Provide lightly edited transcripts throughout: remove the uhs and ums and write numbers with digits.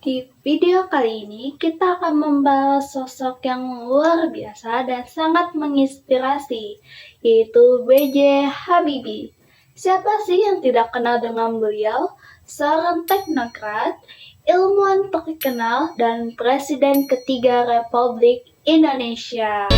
Di video kali ini kita akan membahas sosok yang luar biasa dan sangat menginspirasi, yaitu B.J. Habibie. Siapa sih yang tidak kenal dengan beliau? Seorang teknokrat, ilmuwan terkenal, dan Presiden ketiga Republik Indonesia.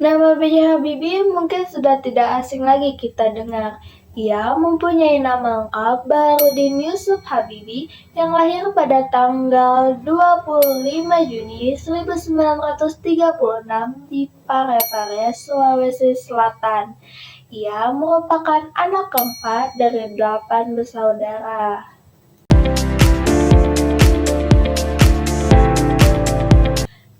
Nama B.J. Habibie mungkin sudah tidak asing lagi kita dengar. Ia mempunyai nama lengkap Baharudin Yusuf Habibie yang lahir pada tanggal 25 Juni 1936 di Parepare, Sulawesi Selatan. Ia merupakan anak keempat dari 8 bersaudara.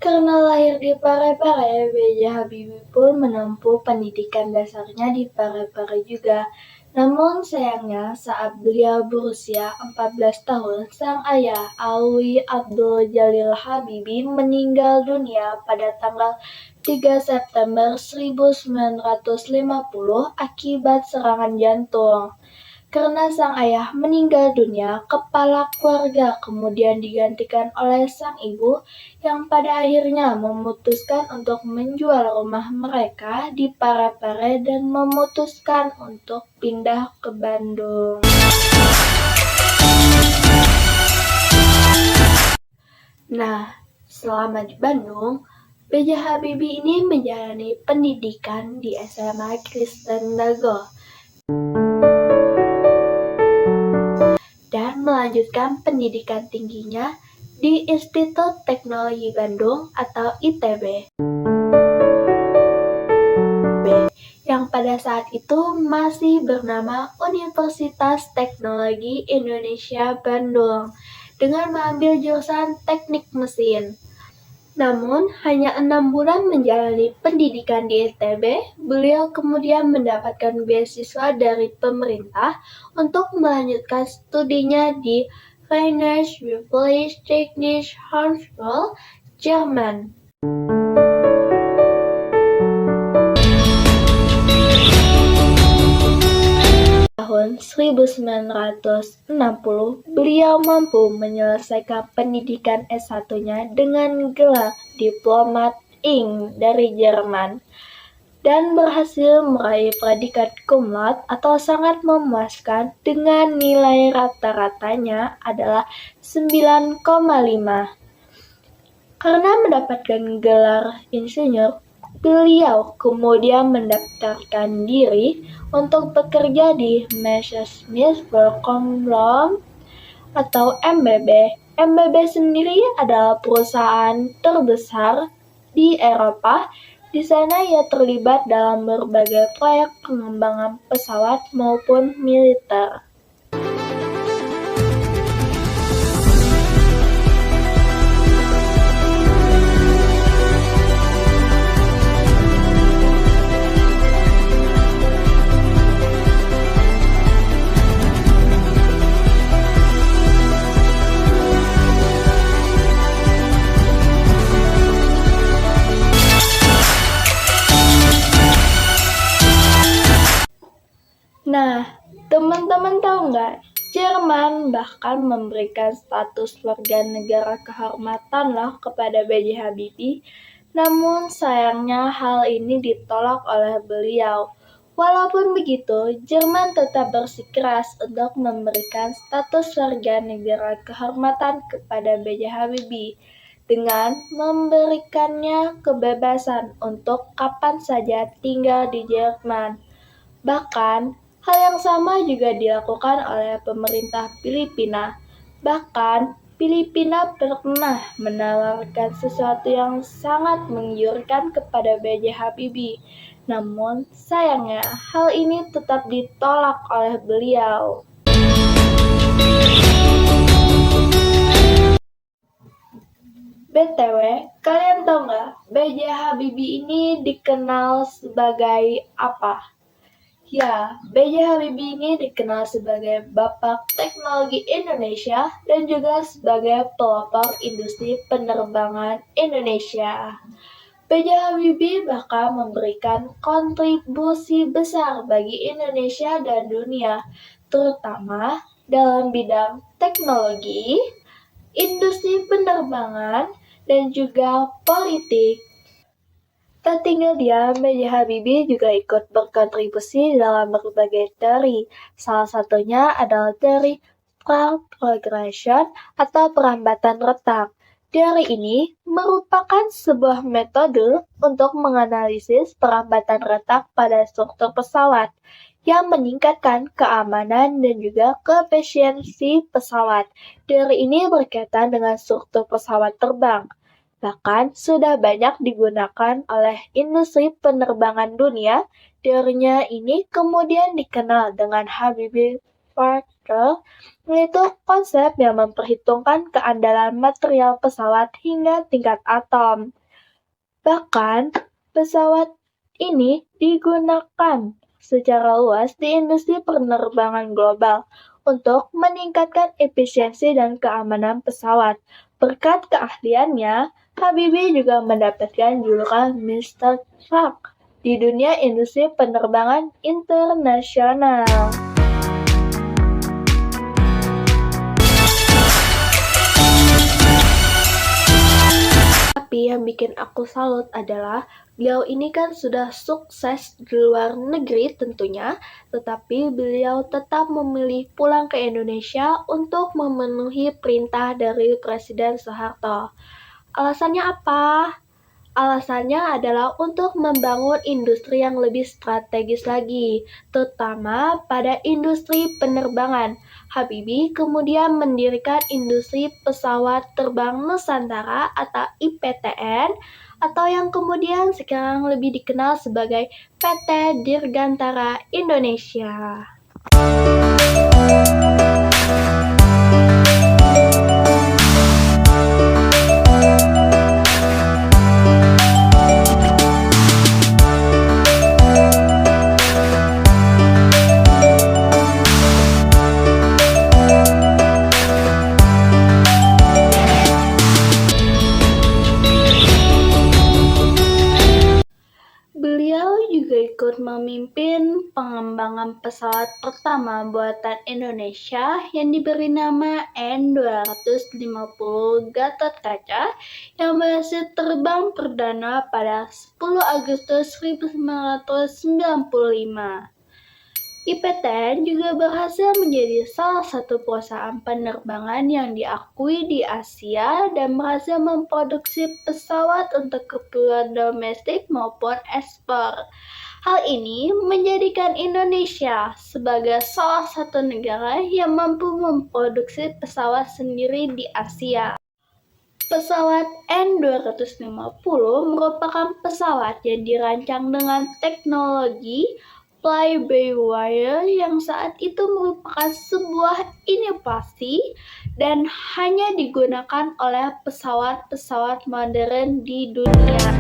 Karena lahir di Parepare, B.J. Habibie pun menempuh pendidikan dasarnya di Parepare juga. Namun sayangnya saat beliau berusia 14 tahun, sang ayah Alwi Abdul Jalil Habibie meninggal dunia pada tanggal 3 September 1950 akibat serangan jantung. Karena sang ayah meninggal dunia, kepala keluarga kemudian digantikan oleh sang ibu yang pada akhirnya memutuskan untuk menjual rumah mereka di Parepare dan memutuskan untuk pindah ke Bandung. Nah, selama di Bandung, B.J. Habibie ini menjalani pendidikan di SMA Kristen Dago dan melanjutkan pendidikan tingginya di Institut Teknologi Bandung atau ITB, yang pada saat itu masih bernama Universitas Teknologi Indonesia Bandung, dengan mengambil jurusan Teknik Mesin. Namun, hanya 6 bulan menjalani pendidikan di ITB, beliau kemudian mendapatkan beasiswa dari pemerintah untuk melanjutkan studinya di Rheinische Technische Hochschule, Jerman. Tahun 1960, beliau mampu menyelesaikan pendidikan S1-nya dengan gelar Diplomat Ing dari Jerman dan berhasil meraih predikat cum laude atau sangat memuaskan dengan nilai rata-ratanya adalah 9,5. Karena mendapatkan gelar insinyur, beliau kemudian mendaftarkan diri untuk bekerja di Messerschmitt Bechtle atau MBB. MBB sendiri adalah perusahaan terbesar di Eropa. Di sana ia terlibat dalam berbagai proyek pengembangan pesawat maupun militer. Nah, teman-teman tahu nggak? Jerman bahkan memberikan status warga negara kehormatan loh kepada B.J. Habibie. Namun sayangnya hal ini ditolak oleh beliau. Walaupun begitu, Jerman tetap bersikeras untuk memberikan status warga negara kehormatan kepada B.J. Habibie dengan memberikannya kebebasan untuk kapan saja tinggal di Jerman. Bahkan, hal yang sama juga dilakukan oleh pemerintah Filipina. Bahkan, Filipina pernah menawarkan sesuatu yang sangat menggiurkan kepada B.J. Habibie. Namun, sayangnya hal ini tetap ditolak oleh beliau. BTW, kalian tahu nggak, B.J. Habibie ini dikenal sebagai apa? Ya, B.J. Habibie ini dikenal sebagai Bapak Teknologi Indonesia dan juga sebagai pelopor industri penerbangan Indonesia. B.J. Habibie bahkan memberikan kontribusi besar bagi Indonesia dan dunia. terutama dalam bidang teknologi, industri penerbangan, dan juga politik. Tak tinggal diam, B.J. Habibie juga ikut berkontribusi dalam berbagai teori. Salah satunya adalah teori progression atau perambatan retak. Teori ini merupakan sebuah metode untuk menganalisis perambatan retak pada struktur pesawat yang meningkatkan keamanan dan juga keefisiensi pesawat. Teori ini berkaitan dengan struktur pesawat terbang. Bahkan sudah banyak digunakan oleh industri penerbangan dunia. Teorinya ini kemudian dikenal dengan Habibie Particle, yaitu konsep yang memperhitungkan keandalan material pesawat hingga tingkat atom. Bahkan, pesawat ini digunakan secara luas di industri penerbangan global untuk meningkatkan efisiensi dan keamanan pesawat. Berkat keahliannya, Habibie juga mendapatkan julukan Mr. Truck di dunia industri penerbangan internasional. Tapi yang bikin aku salut adalah beliau ini kan sudah sukses di luar negeri tentunya, tetapi beliau tetap memilih pulang ke Indonesia untuk memenuhi perintah dari Presiden Soeharto. Alasannya apa? Alasannya adalah untuk membangun industri yang lebih strategis lagi, terutama pada industri penerbangan. Habibie kemudian mendirikan industri pesawat terbang Nusantara atau IPTN, atau yang kemudian sekarang lebih dikenal sebagai PT Dirgantara Indonesia. Beliau juga ikut memimpin pengembangan pesawat pertama buatan Indonesia yang diberi nama N250 Gatotkaca yang berhasil terbang perdana pada 10 Agustus 1995. IPTN juga berhasil menjadi salah satu perusahaan penerbangan yang diakui di Asia dan berhasil memproduksi pesawat untuk keperluan domestik maupun ekspor. Hal ini menjadikan Indonesia sebagai salah satu negara yang mampu memproduksi pesawat sendiri di Asia. Pesawat N250 merupakan pesawat yang dirancang dengan teknologi fly-by-wire yang saat itu merupakan sebuah inovasi dan hanya digunakan oleh pesawat-pesawat modern di dunia.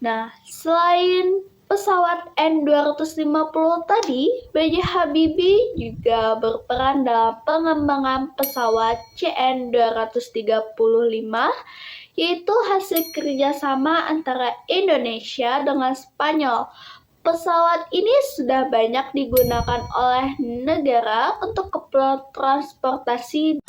Nah, selain pesawat N250 tadi, B.J. Habibie juga berperan dalam pengembangan pesawat CN235, yaitu hasil kerjasama antara Indonesia dengan Spanyol. Pesawat ini sudah banyak digunakan oleh negara untuk keperluan transportasi.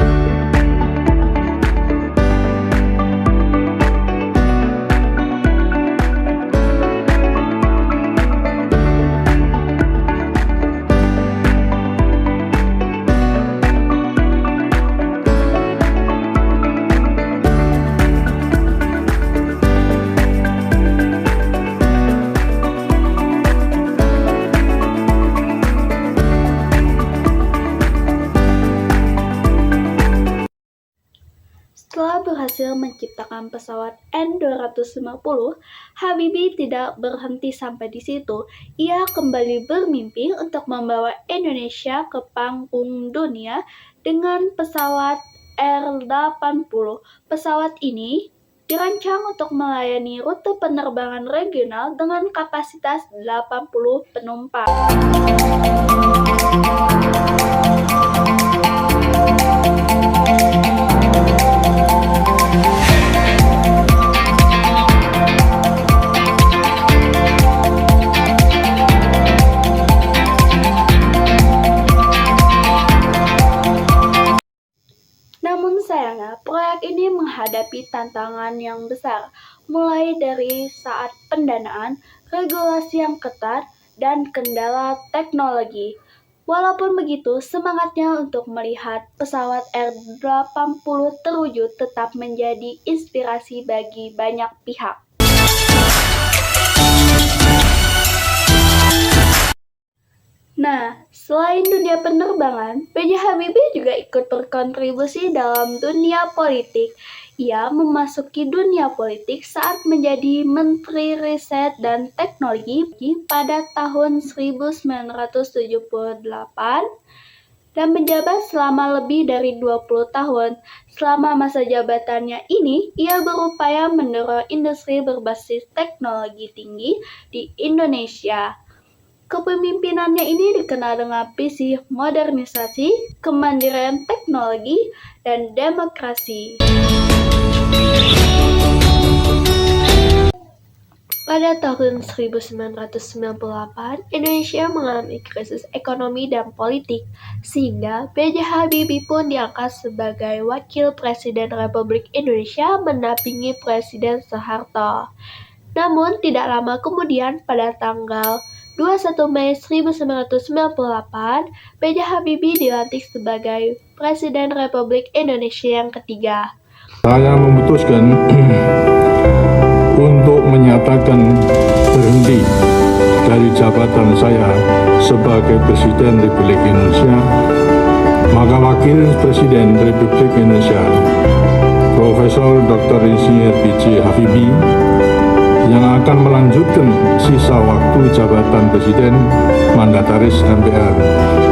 Setelah berhasil menciptakan pesawat N250, Habibie tidak berhenti sampai di situ. Ia kembali bermimpi untuk membawa Indonesia ke panggung dunia dengan pesawat R80. Pesawat ini dirancang untuk melayani rute penerbangan regional dengan kapasitas 80 penumpang. Namun sayangnya, proyek ini menghadapi tantangan yang besar, mulai dari saat pendanaan, regulasi yang ketat, dan kendala teknologi. Walaupun begitu, semangatnya untuk melihat pesawat R80 terwujud tetap menjadi inspirasi bagi banyak pihak. Nah, selain dunia penerbangan, B.J. Habibie juga ikut berkontribusi dalam dunia politik. Ia memasuki dunia politik saat menjadi Menteri Riset dan Teknologi pada tahun 1978 dan menjabat selama lebih dari 20 tahun. Selama masa jabatannya ini, ia berupaya mendorong industri berbasis teknologi tinggi di Indonesia. Kepemimpinannya ini dikenal dengan visi modernisasi, kemandirian teknologi, dan demokrasi. Pada tahun 1998, Indonesia mengalami krisis ekonomi dan politik, sehingga B.J. Habibie pun diangkat sebagai Wakil Presiden Republik Indonesia mendampingi Presiden Soeharto. Namun, tidak lama kemudian, pada tanggal 21 Mei 1998, B.J. Habibie dilantik sebagai Presiden Republik Indonesia yang ketiga. Saya memutuskan untuk menyatakan berhenti dari jabatan saya sebagai Presiden Republik Indonesia, maka Wakil Presiden Republik Indonesia, Profesor Dr. Insinyur B.J. Habibie, yang akan melanjutkan sisa waktu jabatan Presiden Mandataris MPR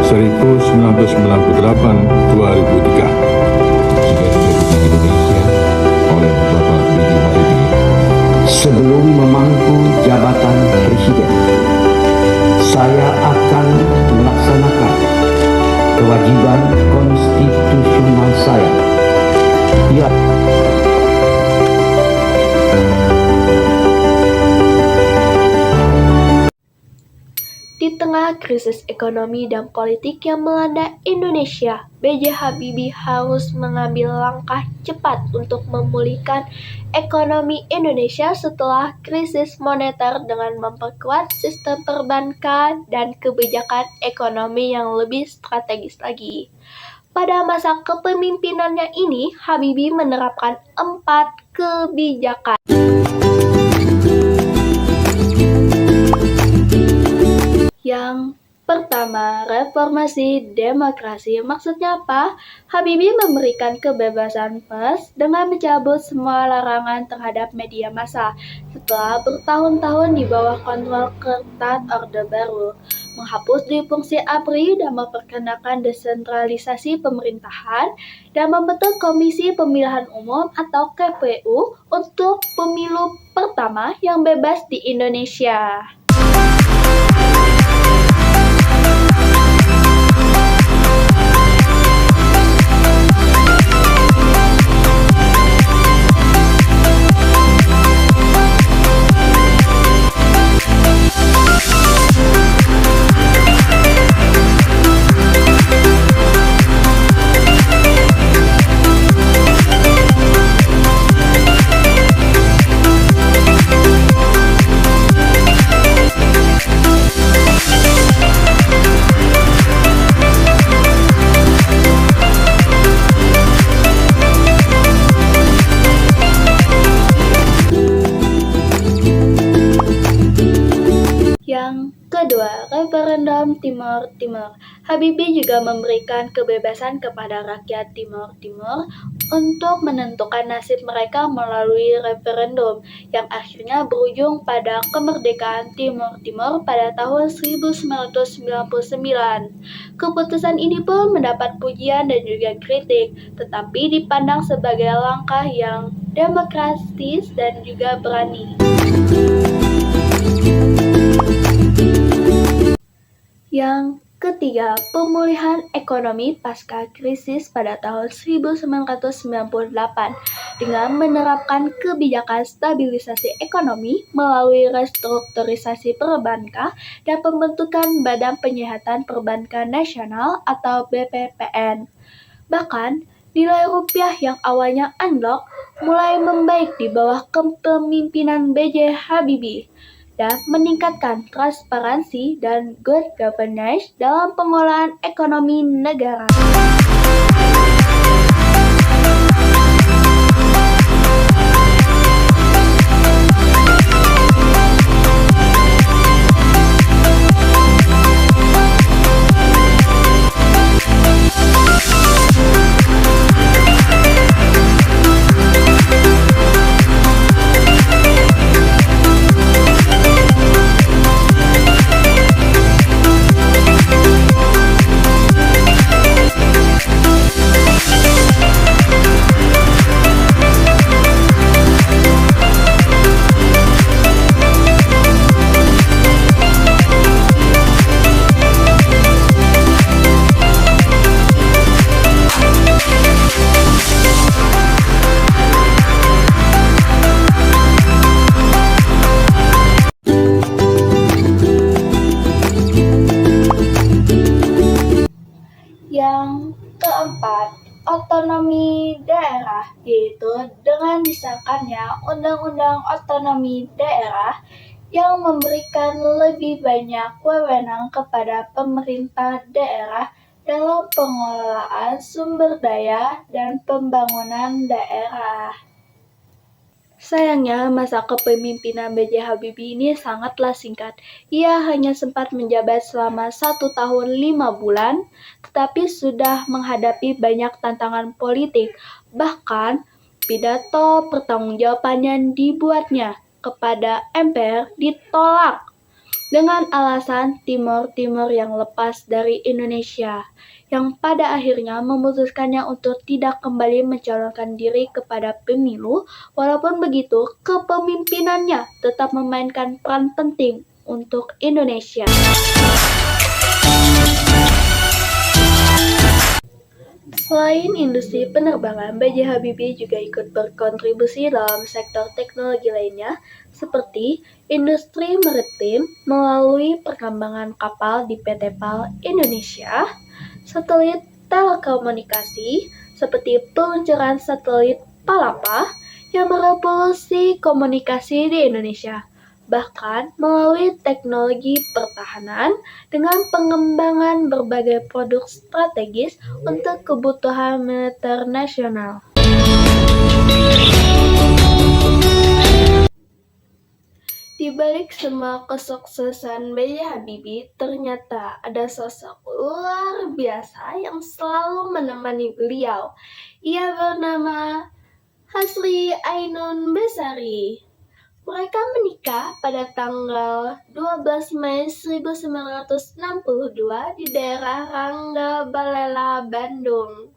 1998-2003. Sebelum memangku jabatan Presiden, saya akan melaksanakan kewajiban konstitusional saya. Di tengah krisis ekonomi dan politik yang melanda Indonesia, B.J. Habibie harus mengambil langkah cepat untuk memulihkan ekonomi Indonesia setelah krisis moneter dengan memperkuat sistem perbankan dan kebijakan ekonomi yang lebih strategis lagi. Pada masa kepemimpinannya ini, Habibie menerapkan 4 kebijakan. Yang pertama, reformasi demokrasi. Maksudnya apa? Habibie memberikan kebebasan pers dengan mencabut semua larangan terhadap media massa setelah bertahun-tahun di bawah kontrol ketat Orde Baru, menghapus difungsi ABRI dan memperkenalkan desentralisasi pemerintahan, dan membentuk Komisi Pemilihan Umum atau KPU untuk pemilu pertama yang bebas di Indonesia. Yang kedua, referendum Timor Timur. Habibie juga memberikan kebebasan kepada rakyat Timor Timur untuk menentukan nasib mereka melalui referendum yang akhirnya berujung pada kemerdekaan Timor Timur pada tahun 1999. Keputusan ini pun mendapat pujian dan juga kritik, tetapi dipandang sebagai langkah yang demokratis dan juga berani. Yang ketiga, pemulihan ekonomi pasca krisis pada tahun 1998 dengan menerapkan kebijakan stabilisasi ekonomi melalui restrukturisasi perbankan dan pembentukan Badan Penyihatan Perbankan Nasional atau BPPN. Bahkan, nilai rupiah yang awalnya anjlok mulai membaik di bawah kepemimpinan B.J. Habibie dan meningkatkan transparansi dan good governance dalam pengelolaan ekonomi negara. Yang keempat, otonomi daerah, yaitu dengan disahkannya Undang-Undang Otonomi Daerah yang memberikan lebih banyak wewenang kepada pemerintah daerah dalam pengelolaan sumber daya dan pembangunan daerah. Sayangnya, masa kepemimpinan B.J. Habibie ini sangatlah singkat. Ia hanya sempat menjabat selama 1 tahun 5 bulan, tetapi sudah menghadapi banyak tantangan politik. Bahkan, pidato pertanggungjawaban yang dibuatnya kepada MPR ditolak dengan alasan Timor Timur yang lepas dari Indonesia, yang pada akhirnya memutuskannya untuk tidak kembali mencalonkan diri kepada pemilu. Walaupun begitu, kepemimpinannya tetap memainkan peran penting untuk Indonesia. Selain industri penerbangan, B.J. Habibie juga ikut berkontribusi dalam sektor teknologi lainnya seperti industri maritim melalui perkembangan kapal di PT PAL Indonesia, satelit telekomunikasi seperti peluncuran satelit Palapa yang merevolusi komunikasi di Indonesia, bahkan melalui teknologi pertahanan dengan pengembangan berbagai produk strategis untuk kebutuhan militer nasional. Di balik semua kesuksesan B.J. Habibie, ternyata ada sosok luar biasa yang selalu menemani beliau. Ia bernama Hasri Ainun Besari. Mereka menikah pada tanggal 12 Mei 1962 di daerah Rangga Balela, Bandung.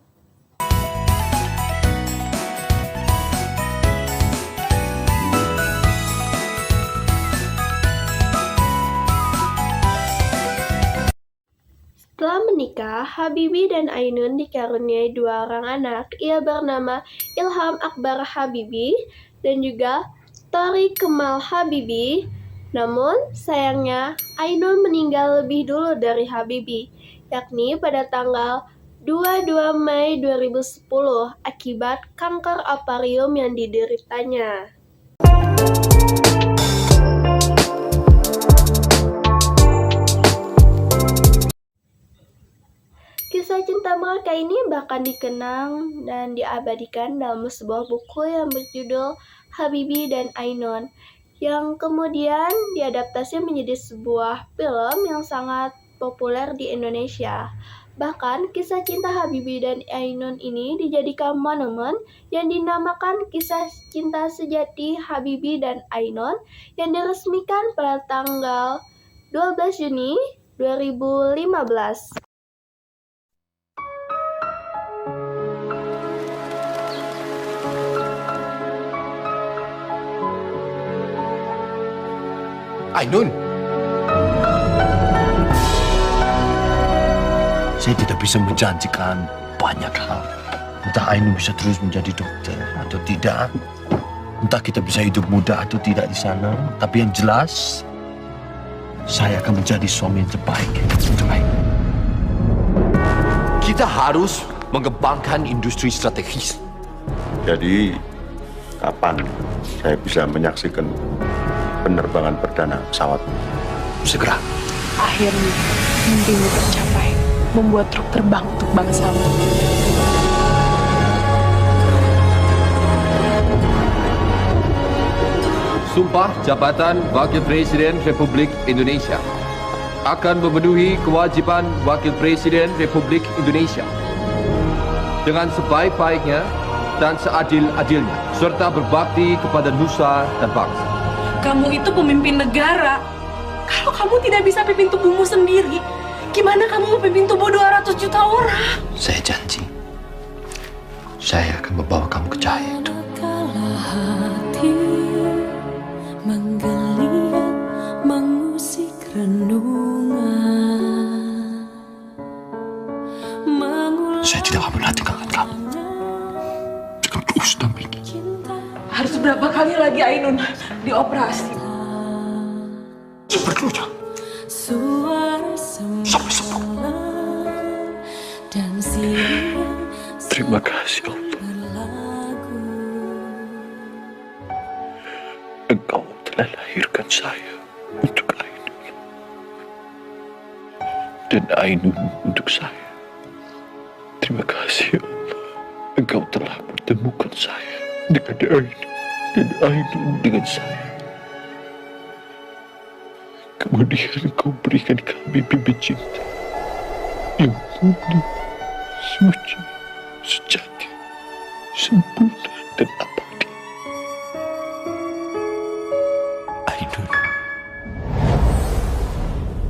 Setelah menikah, Habibie dan Ainun dikaruniai 2 orang anak. Ia bernama Ilham Akbar Habibie dan juga Tori Kemal Habibie. Namun, sayangnya Ainun meninggal lebih dulu dari Habibie, yakni pada tanggal 22 Mei 2010 akibat kanker ovarium yang dideritanya. Kisah cinta mereka ini bahkan dikenang dan diabadikan dalam sebuah buku yang berjudul Habibie dan Ainun, yang kemudian diadaptasi menjadi sebuah film yang sangat populer di Indonesia. Bahkan, kisah cinta Habibie dan Ainun ini dijadikan monumen yang dinamakan Kisah Cinta Sejati Habibie dan Ainun yang diresmikan pada tanggal 12 Juni 2015. Ainun, saya tidak bisa menjanjikan banyak hal. Entah Ainun bisa terus menjadi dokter atau tidak. Entah kita bisa hidup muda atau tidak di sana. Tapi yang jelas, saya akan menjadi suami yang terbaik untuk Ainun. Kita harus mengembangkan industri strategis. Jadi, kapan saya bisa menyaksikan penerbangan perdana pesawat? Segera. Akhirnya, mimpimu tercapai. Membuat truk terbang untuk bangsamu. Sumpah Jabatan Wakil Presiden Republik Indonesia akan memenuhi kewajiban Wakil Presiden Republik Indonesia dengan sebaik-baiknya dan seadil-adilnya, serta berbakti kepada nusa dan bangsa. Kamu itu pemimpin negara. Kalau kamu tidak bisa pimpin tubuhmu sendiri, gimana kamu memimpin tubuh 200 juta orang? Saya janji, saya akan membawa kamu ke cahaya itu. Hati menggeliat mengusik renungan. Saya tidak akan pernah tinggalkan kamu. Jangan terus dampingi. Harus berapa kali lagi Ainun dioperasi? Seperlunya. Sampai sembuh. Terima kasih Allah. Engkau telah lahirkan saya untuk Ainun. Dan Ainun untuk saya. Terima kasih Allah. Engkau telah pertemukan saya dengan Ainun. Dan Ainun dengan saya. Kemudian kau berikan kami bibit cinta yang murni, suci, sejati, sempurna dan abadi. Ainun,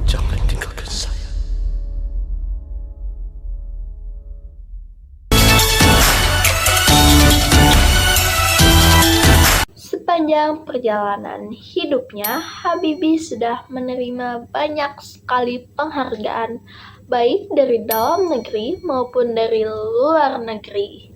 jangan tinggalkan saya. Sepanjang perjalanan hidupnya, Habibie sudah menerima banyak sekali penghargaan, baik dari dalam negeri maupun dari luar negeri.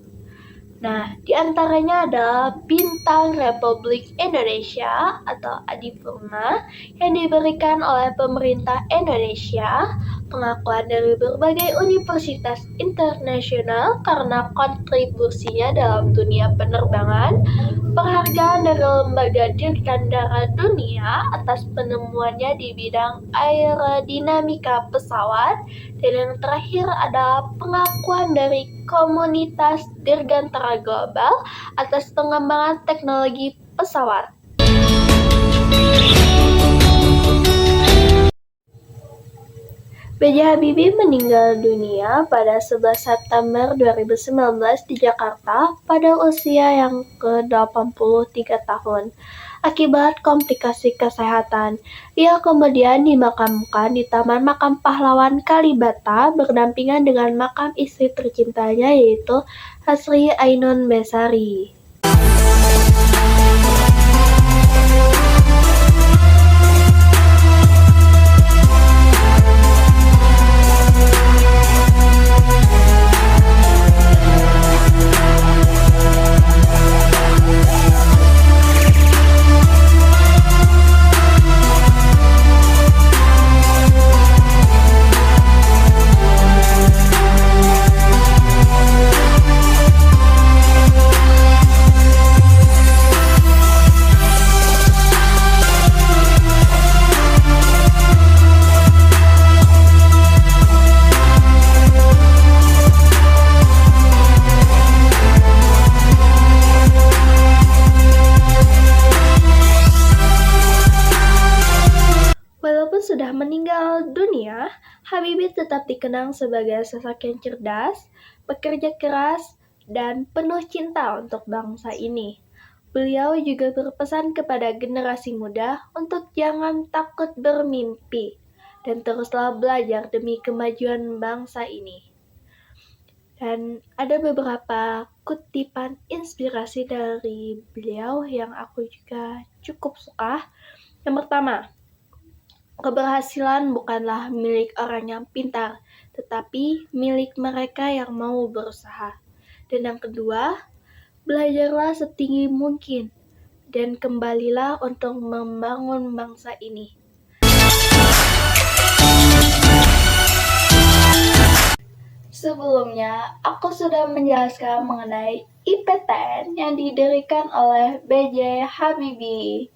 Nah, di antaranya adalah Bintang Republik Indonesia atau Adipurna yang diberikan oleh pemerintah Indonesia, pengakuan dari berbagai universitas internasional karena kontribusinya dalam dunia penerbangan, penghargaan dari Lembaga Dirgantara Dunia atas penemuannya di bidang aerodinamika pesawat, dan yang terakhir adalah pengakuan dari Komunitas Dirgantara Global atas pengembangan teknologi pesawat. B.J. Habibie meninggal dunia pada 11 September 2019 di Jakarta pada usia yang ke-83 tahun. Akibat komplikasi kesehatan, ia kemudian dimakamkan di Taman Makam Pahlawan Kalibata berdampingan dengan makam istri tercintanya yaitu Hasri Ainun Besari. Habibie tetap dikenang sebagai sosok yang cerdas, bekerja keras, dan penuh cinta untuk bangsa ini. Beliau juga berpesan kepada generasi muda untuk jangan takut bermimpi dan teruslah belajar demi kemajuan bangsa ini. Dan ada beberapa kutipan inspirasi dari beliau yang aku juga cukup suka. Yang pertama, keberhasilan bukanlah milik orang yang pintar, tetapi milik mereka yang mau berusaha. Dan yang kedua, belajarlah setinggi mungkin dan kembalilah untuk membangun bangsa ini. Sebelumnya, aku sudah menjelaskan mengenai IPTN yang didirikan oleh B.J. Habibie.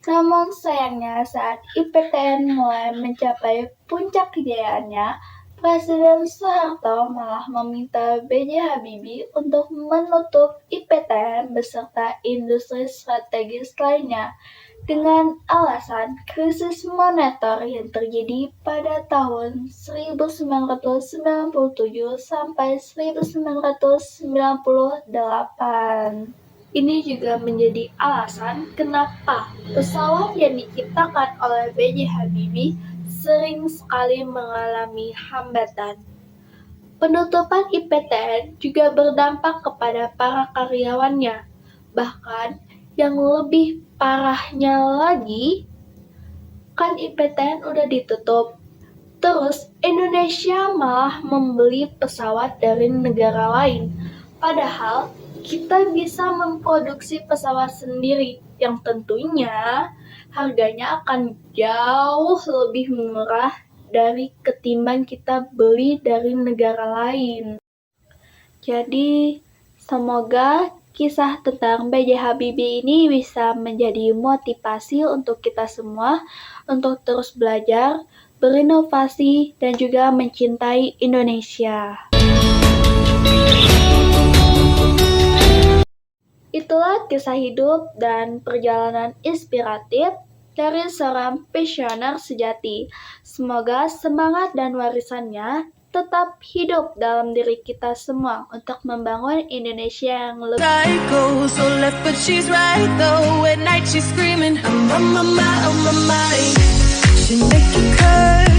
Namun sayangnya saat IPTN mulai mencapai puncak kejayaannya, Presiden Soeharto malah meminta B.J. Habibie untuk menutup IPTN beserta industri strategis lainnya dengan alasan krisis moneter yang terjadi pada tahun 1997 sampai 1998. Ini juga menjadi alasan kenapa pesawat yang diciptakan oleh B.J. Habibie sering sekali mengalami hambatan. Penutupan IPTN juga berdampak kepada para karyawannya. Bahkan yang lebih parahnya lagi, kan IPTN udah ditutup. Terus Indonesia malah membeli pesawat dari negara lain. Padahal kita bisa memproduksi pesawat sendiri yang tentunya harganya akan jauh lebih murah dari ketimbang kita beli dari negara lain. Jadi, semoga kisah tentang B.J. Habibie ini bisa menjadi motivasi untuk kita semua untuk terus belajar, berinovasi, dan juga mencintai Indonesia. Itulah kisah hidup dan perjalanan inspiratif dari seorang visioner sejati. Semoga semangat dan warisannya tetap hidup dalam diri kita semua untuk membangun Indonesia yang lebih Psycho, so left but she's right though. At night she's screaming, I'm on my mind. She make you curse.